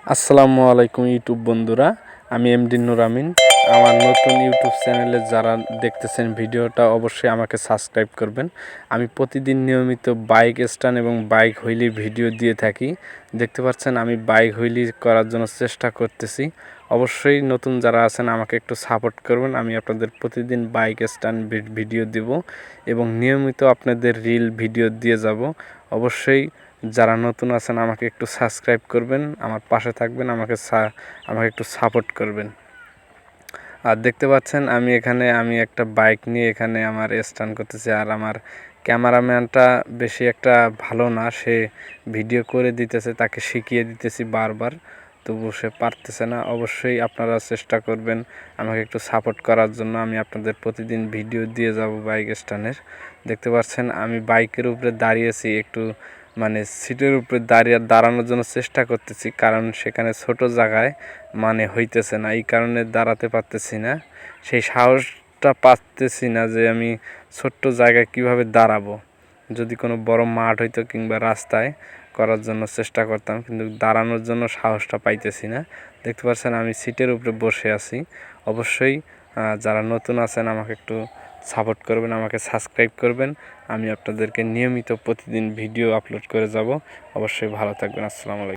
আসসালামু আলাইকুম ইউটিউব বন্ধুরা, আমি এমডি নূর আমিন। আমার নতুন ইউটিউব চ্যানেলে যারা দেখতেছেন ভিডিওটা অবশ্যই আমাকে সাবস্ক্রাইব করবেন। আমি প্রতিদিন নিয়মিত বাইক স্ট্যান্ড এবং বাইক হুইলির ভিডিও দিয়ে থাকি। দেখতে পাচ্ছেন আমি বাইক হুইলি করার জন্য চেষ্টা করতেছি। অবশ্যই নতুন যারা আছেন আমাকে একটু সাপোর্ট করবেন। আমি আপনাদের প্রতিদিন বাইক স্ট্যান্ড ভিডিও দেব এবং নিয়মিত আপনাদের রিল ভিডিও দিয়ে যাব। অবশ্যই যারা নতুন আছেন আমাকে একটু সাবস্ক্রাইব করবেন, আমার পাশে থাকবেন, আমাকে একটু সাপোর্ট করবেন। আর দেখতে পাচ্ছেন আমি একটা বাইক নিয়ে এখানে আমার স্ট্যান্ড করতেছি। আর আমার ক্যামেরাম্যানটা বেশি একটা ভালো না, সে ভিডিও করে দিতেছে, তাকে শিখিয়ে দিতেছি বারবার, তবু সে পারতেছে না। অবশ্যই আপনারা চেষ্টা করবেন আমাকে একটু সাপোর্ট করার জন্য। আমি আপনাদের প্রতিদিন ভিডিও দিয়ে যাব বাইক স্ট্যান্ডের। দেখতে পাচ্ছেন আমি বাইকের উপরে দাঁড়িয়েছি, একটু সিটের উপরে দাঁড়ানোর জন্য চেষ্টা করতেছি, কারণ সেখানে ছোট জায়গায় হইতেছে না, এই কারণে দাঁড়াতে পারতেছি না। সেই সাহসটা পাচ্তেছি না যে আমি ছোট্ট জায়গায় কিভাবে দাঁড়াবো। যদি কোনো বড় মাঠ হইতো কিংবা রাস্তায় করার জন্য চেষ্টা করতাম, কিন্তু দাঁড়ানোর জন্য সাহসটা পাইতেছি না। দেখতে পাচ্ছেন আমি সিটের উপরে বসে আছি। অবশ্যই যারা নতুন আছেন আমাকে একটু সাপোর্ট করবেন, আমাকে সাবস্ক্রাইব করবেন। আমি আপনাদেরকে নিয়মিত প্রতিদিন ভিডিও আপলোড করে যাব। অবশ্যই ভালো থাকবেন। আসসালামু আলাইকুম।